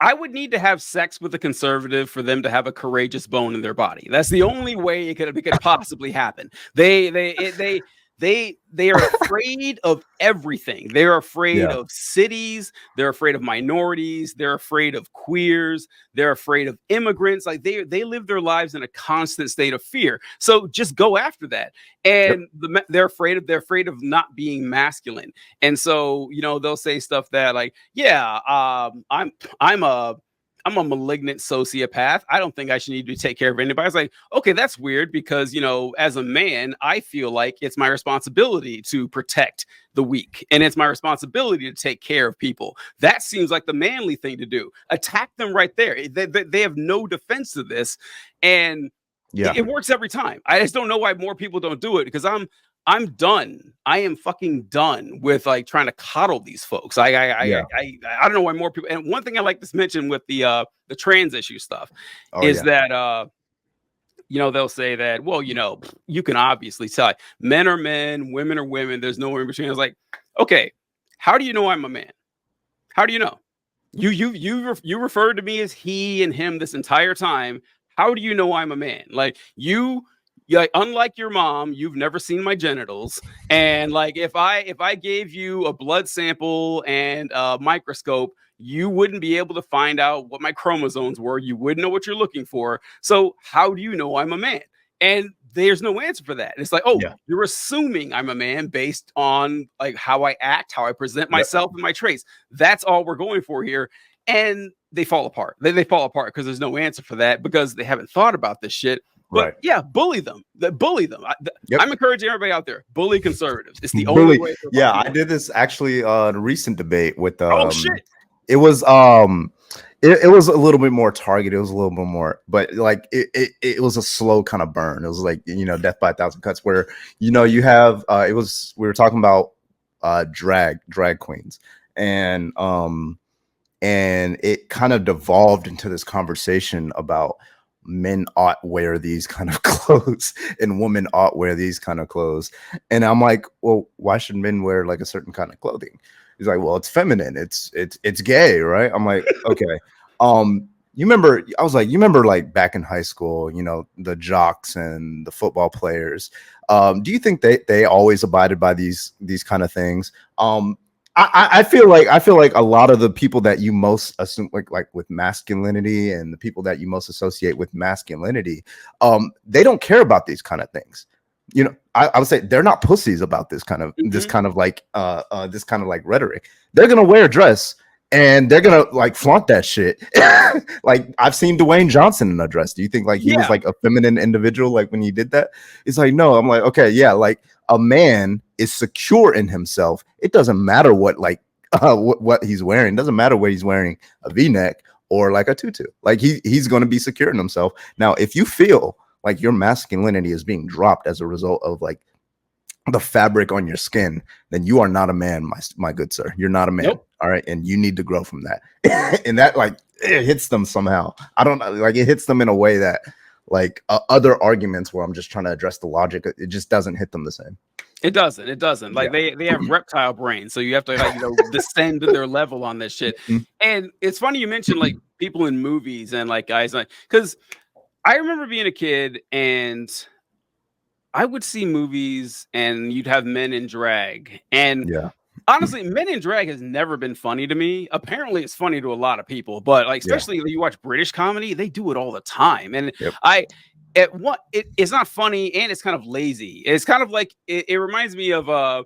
I would need to have sex with a conservative for them to have a courageous bone in their body. That's the only way it could possibly happen. They are afraid of everything. They're afraid Yeah. of cities. They're afraid of minorities. They're afraid of queers. They're afraid of immigrants. Like they live their lives in a constant state of fear. So just go after that. Yep. And they're afraid of not being masculine. And so they'll say stuff that like, yeah, I'm a I'm a malignant sociopath. I don't think I should need to take care of anybody. I was like, okay, that's weird because, as a man, I feel like it's my responsibility to protect the weak and it's my responsibility to take care of people. That seems like the manly thing to do. Attack them right there. They have no defense to this. And Yeah. it works every time. I just don't know why more people don't do it because I'm done. I am fucking done with like trying to coddle these folks. Yeah. I don't know why more people. And one thing I like to mention with the trans issue stuff Oh is yeah. that they'll say that, well, you can obviously tell men are men, women are women. There's no in between. I was like, okay, how do you know I'm a man? How do you know? You referred to me as he and him this entire time. How do you know I'm a man? Like yeah, unlike your mom, you've never seen my genitals. And like if I gave you a blood sample and a microscope, you wouldn't be able to find out what my chromosomes were. You wouldn't know what you're looking for. So how do you know I'm a man? And there's no answer for that. It's like, oh, Yeah. you're assuming I'm a man based on like how I act, how I present Yep. myself, and my traits. That's all we're going for here. And they fall apart. They fall apart because there's no answer for that because they haven't thought about this shit. But Right. yeah, bully them. Bully them. Yep. I'm encouraging everybody out there. Bully conservatives. It's the only Bully. way. To Yeah, I did this actually in a recent debate with Oh shit. it was it was a little bit more targeted. It was a little bit more, but like it was a slow kind of burn. It was like, death by a thousand cuts where, you have we were talking about drag queens and it kind of devolved into this conversation about men ought wear these kind of clothes and women ought wear these kind of clothes. And I'm like, well, why should men wear like a certain kind of clothing? He's like, well, it's feminine. It's gay, right? I'm like, okay. You remember like back in high school, the jocks and the football players. Do you think they always abided by these kind of things? I feel like a lot of the people that you most assume like with masculinity and the people that you most associate with masculinity, they don't care about these kind of things. I would say they're not pussies about this kind of this kind of like rhetoric. They're gonna wear a dress and they're gonna like flaunt that shit. Like I've seen Dwayne Johnson in a dress. Do you think like he was like a feminine individual like when he did that? It's like, no. I'm like, okay, yeah, like a man is secure in himself. It doesn't matter what like what he's wearing. It doesn't matter whether he's wearing a V-neck or like a tutu. Like he's going to be secure in himself. Now, if you feel like your masculinity is being dropped as a result of like the fabric on your skin, then you are not a man, my good sir. You're not a man. Nope. All right, and you need to grow from that. And that like it hits them somehow. I don't know, like it hits them in a way that like other arguments where I'm just trying to address the logic, it just doesn't hit them the same. It doesn't. Like they have reptile brains, so you have to like descend to their level on this shit. And it's funny you mentioned like people in movies and like guys like because I remember being a kid and I would see movies and you'd have men in drag. And honestly, men in drag has never been funny to me. Apparently, it's funny to a lot of people, but like especially when you watch British comedy, they do it all the time. And it's not funny and it's kind of lazy. It's kind of like it reminds me of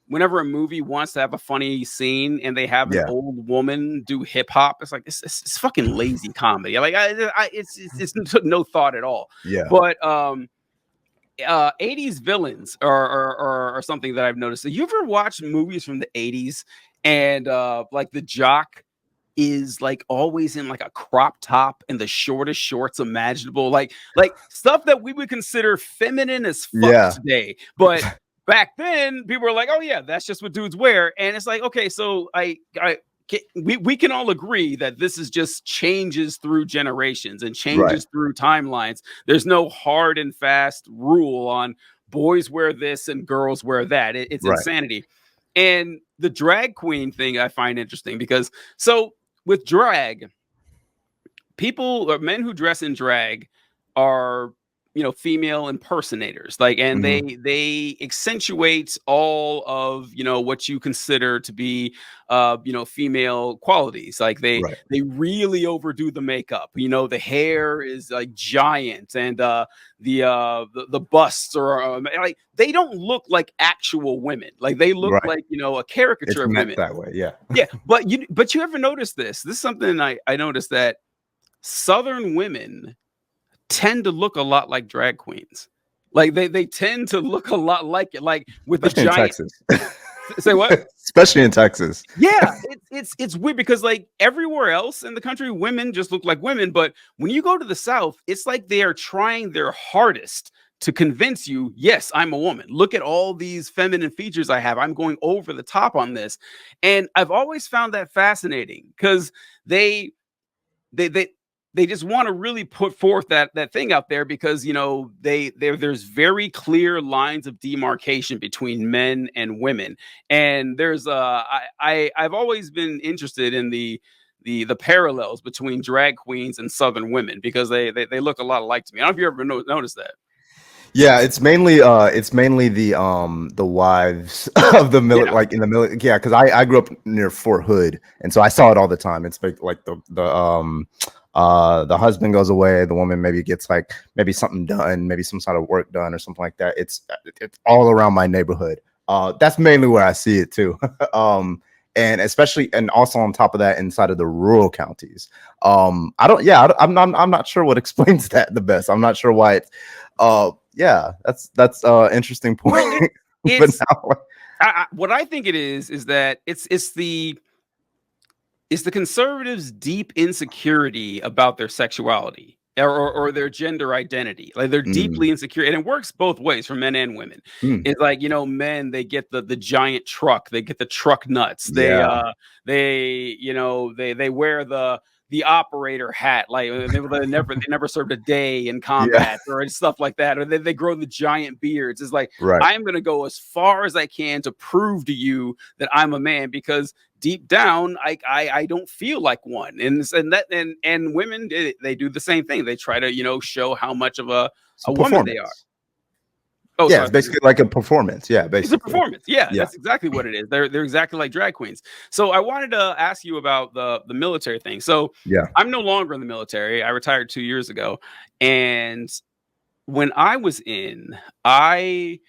whenever a movie wants to have a funny scene and they have an old woman do hip hop. It's like it's fucking lazy comedy. Like it's no thought at all. But 80s villains are something that I've noticed. So you ever watch movies from the 80s and like the jock is like always in like a crop top and the shortest shorts imaginable, like stuff that we would consider feminine as fuck today. But back then people were like, oh yeah, that's just what dudes wear. And it's like, okay, so we can all agree that this is just changes through generations and changes through timelines. There's no hard and fast rule on boys wear this and girls wear that. It's insanity. And the drag queen thing I find interesting because so with drag, people or men who dress in drag are, you know, female impersonators, like, and they accentuate all of, you know, what you consider to be you know, female qualities. Like Right. they really overdo the makeup, you know, the hair is like giant, and the busts are like, they don't look like actual women, like they look Right. like, you know, a It's caricature of meant women. that way. Yeah. Yeah, but you ever notice this? This is something I noticed, that Southern women tend to look a lot like drag queens. Like they tend to look a lot like it, like with the Especially in giant. Texas. Say what? Especially in Texas. Yeah, it's weird because like everywhere else in the country, women just look like women, but when you go to the South, it's like they are trying their hardest to convince you, yes, I'm a woman. Look at all these feminine features I have. I'm going over the top on this. And I've always found that fascinating because they they they they just want to really put forth that thing out there, because, you know, there's very clear lines of demarcation between men and women. And there's I've always been interested in the parallels between drag queens and Southern women, because they look a lot alike to me. I don't know if you ever noticed that. Yeah, it's mainly the wives of the Yeah. like in the military. Yeah, because I grew up near Fort Hood, and so I saw it all the time. It's like the husband goes away, the woman maybe gets like maybe something done, maybe some sort of work done or something like that. It's all around my neighborhood. That's mainly where I see it too. And especially, and also on top of that, inside of the rural counties. I don't, yeah, I'm not sure what explains that the best. I'm not sure why it's yeah, that's interesting point. Well, But it's now, what I think it is that it's the conservatives' deep insecurity about their sexuality, or their gender identity. Like they're deeply insecure, and it works both ways for men and women. mm, It's like, you know, men, they get the giant truck, they get the truck nuts, yeah, they you know, they wear the operator hat, like they never served a day in yeah, combat or stuff like that, or they grow the giant beards. It's like, right, I'm gonna go as far as I can to prove to you that I'm a man, because deep down I don't feel like one. And women, they do the same thing. They try to, you know, show how much of it's a a woman they are. performance. Oh, Yeah, sorry. it's basically like a performance. Yeah, It's a basically. performance. Yeah, Yeah, that's exactly what it is. They're exactly like drag queens. So I wanted to ask you about the military thing. So yeah, I'm no longer in the military. I retired 2 years ago. And when I was in, I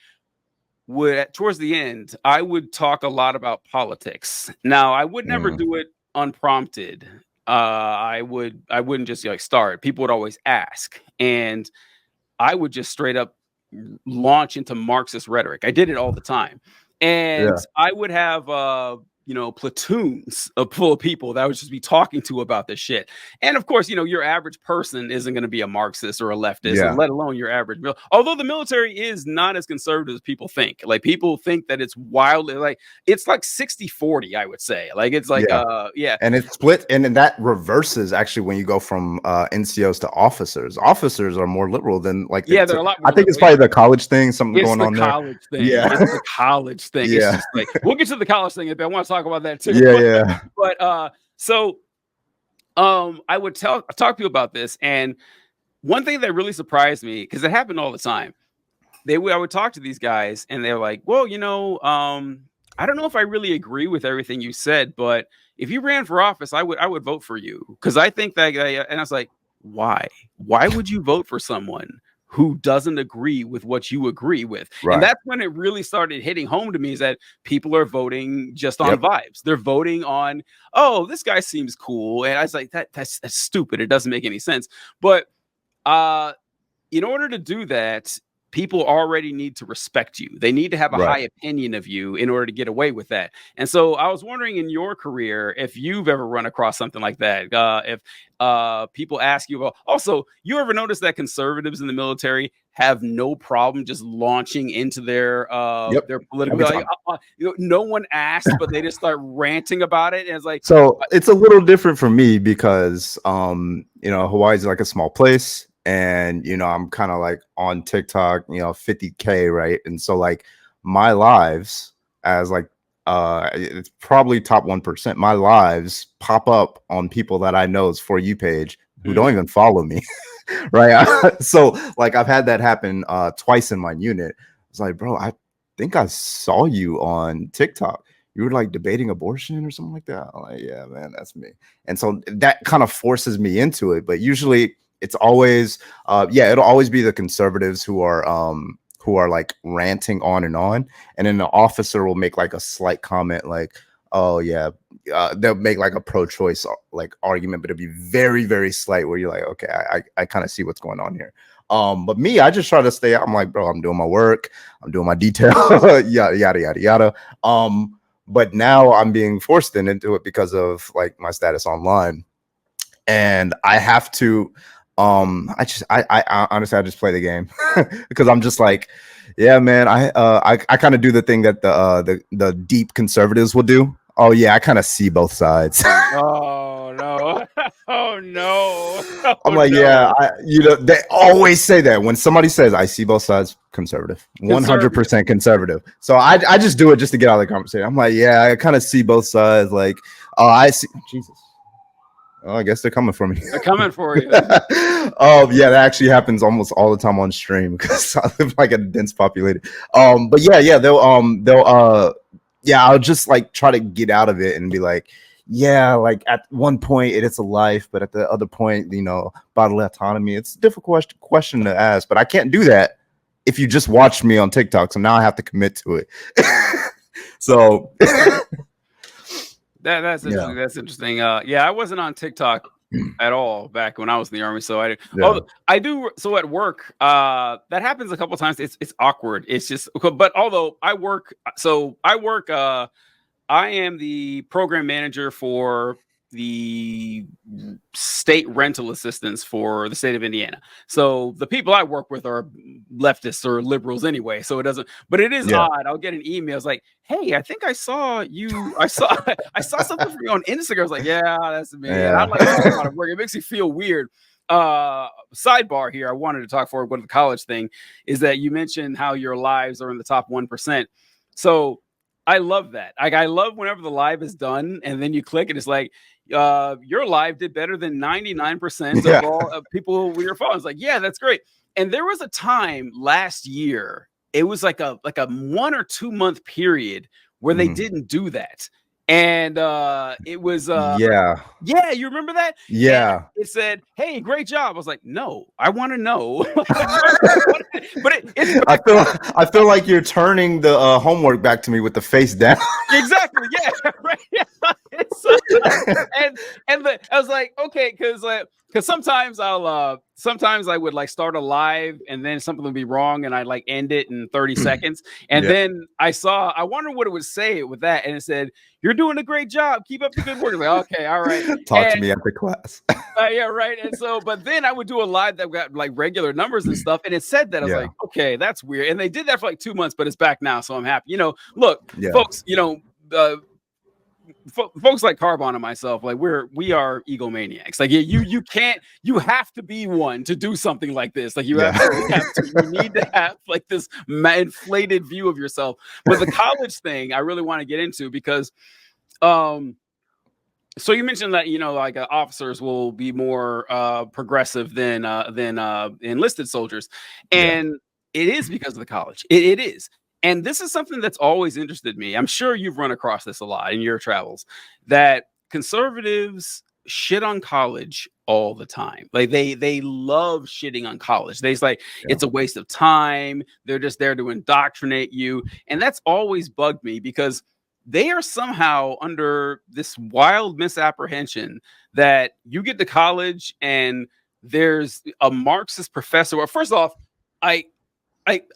would, towards the end, I would talk a lot about politics. Now, I would never mm, do it unprompted. I wouldn't just like start. People would always ask, and I would just straight up launch into Marxist rhetoric. I did it all the time. And yeah, I would have you know, platoons of full of people that I would just be talking to about this shit. And of course, you know, your average person isn't going to be a Marxist or a leftist, yeah, let alone your average. Although the military is not as conservative as people think. Like people think that it's wildly, like it's like 60-40, I would say. Like it's like yeah. yeah. And it's split, and then that reverses actually when you go from NCOs to officers. Officers are more liberal than like Yeah, they're a lot I more think it's liberal. probably the college thing, something It's going the on there. college thing. Yeah, It's the college thing. It's yeah, just like, we'll get to the college thing, but I want to talk about that too. yeah, yeah. But so I would talk to you about this, and one thing that really surprised me, because it happened all the time, I would talk to these guys, and they're like, well, you know, I don't know if I really agree with everything you said, but if you ran for office, I would vote for you, because I think that guy. And I was like, why would you vote for someone who doesn't agree with what you agree with? And Right. that's when it really started hitting home to me, is that people are voting just on Yep. vibes. They're voting on, oh, this guy seems cool. And I was like, that's stupid. It doesn't make any sense. But uh in order to do that, people already need to respect you. They need to have a Right. high opinion of you in order to get away with that. And so I was wondering, in your career, if you've ever run across something like that. If people ask you about, also, you ever notice that conservatives in the military have no problem just launching into Yep. their political, Every like, time. you know, no one asked, but they just start ranting about it. And it's like, So it's a little different for me because you know, Hawaii's like a small place, and you know, I'm kind of like on TikTok, you know, 50K, right? And so like my lives as like it's probably top 1%. My lives pop up on people that I know's For You page who don't even follow me. Right. So like I've had that happen twice in my unit. It's like, bro, I think I saw you on TikTok. You were like debating abortion or something like that. I'm like, yeah, man, that's me. And so that kind of forces me into it. But usually it's always it'll always be the conservatives who are like ranting on, and then the officer will make like a slight comment like, oh yeah, they'll make like a pro-choice like argument, but it'll be very, very slight where you're like, okay, I kind of see what's going on here. But me, I just try to stay out. I'm like, bro, I'm doing my work, I'm doing my detail, yada yada yada yada. But now I'm being forced into it because of like my status online, and I have to. I honestly I just play the game because I'm just like, yeah, man. I kind of do the thing that the deep conservatives will do. Oh yeah, I kind of see both sides. Oh no! Oh no! I'm like, no. Yeah, they always say that when somebody says I see both sides, conservative, 100% conservative. So I just do it just to get out of the conversation. I'm like, yeah, I kind of see both sides. Like, oh, I see Jesus. Oh, I guess they're coming for me. They're coming for you. Oh, yeah, that actually happens almost all the time on stream because I live like a dense populated. But I'll just like try to get out of it and be like, yeah, like at one point it's a life, but at the other point, bodily autonomy. It's a difficult question to ask, but I can't do that if you just watch me on TikTok. So now I have to commit to it. So. That's interesting. Yeah. That's interesting. I wasn't on TikTok at all back when I was in the Army. So I do. So at work, that happens a couple of times. It's awkward. It's just, but although I work, I am the program manager for the state rental assistance for the state of Indiana. So the people I work with are leftists or liberals anyway. So it doesn't, but it is odd. I'll get an email. It's like, hey, I think I saw you. I saw something from you on Instagram. I was like, yeah, that's me. Yeah. And I'm like, oh, work. It makes me feel weird. Sidebar here. I wanted to talk forward with the college thing is that you mentioned how your lives are in the top 1%. So I love that. Like, I love whenever the live is done and then you click and it's like, your live did better than 99% of all people with your phone. It's like, yeah, that's great. And there was a time last year, it was like a 1 or 2 month period where they didn't do that. And it was you remember that? Yeah. And it said, hey, great job. I was like, no, I want to know. But I feel like you're turning the homework back to me with the face down. Exactly. Yeah. Right. Yeah. I was like, okay, because sometimes sometimes I would like start a live and then something would be wrong and I like end it in 30 seconds. And then I wonder what it would say with that. And it said, you're doing a great job. Keep up the good work. Like, okay, all right. Talk to me after class. Yeah, right. And so, but then I would do a live that got like regular numbers and stuff. And it said that I was like, okay, that's weird. And they did that for like 2 months, but it's back now. So I'm happy. Look, folks, folks like Carbon and myself, like we are egomaniacs. Like you have to be one to do something like this. Like you absolutely have to. You need to have like this inflated view of yourself. But the college thing, I really want to get into because, so you mentioned that like officers will be more progressive than enlisted soldiers, and it is because of the college. It is. And this is something that's always interested me. I'm sure you've run across this a lot in your travels, that conservatives shit on college all the time. Like they love shitting on college. They're like, it's a waste of time. They're just there to indoctrinate you. And that's always bugged me because they are somehow under this wild misapprehension that you get to college and there's a Marxist professor. Well, first off, I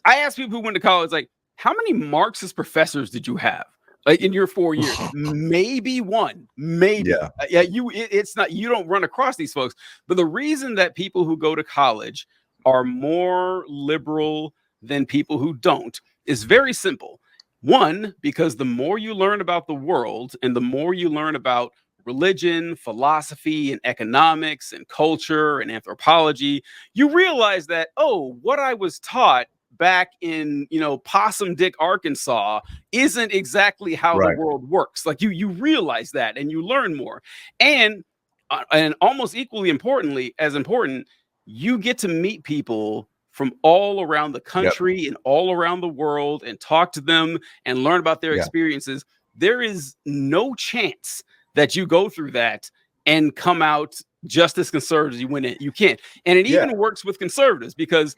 ask people who went to college, like, how many Marxist professors did you have? Like in your 4 years? Maybe one, maybe. It's not, you don't run across these folks. But the reason that people who go to college are more liberal than people who don't is very simple. One, because the more you learn about the world and the more you learn about religion, philosophy, and economics and culture and anthropology, you realize that, oh, what I was taught back in Possum Dick, Arkansas isn't exactly how the world works. Like you realize that and you learn more. And and almost equally importantly, as important, you get to meet people from all around the country and all around the world and talk to them and learn about their experiences. There is no chance that you go through that and come out just as conservative as you went in. You can't. And it even works with conservatives, because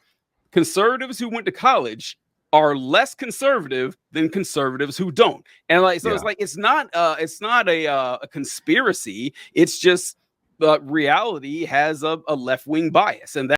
conservatives who went to college are less conservative than conservatives who don't. And like, so it's like, it's not a conspiracy. It's just reality has a left-wing bias, and that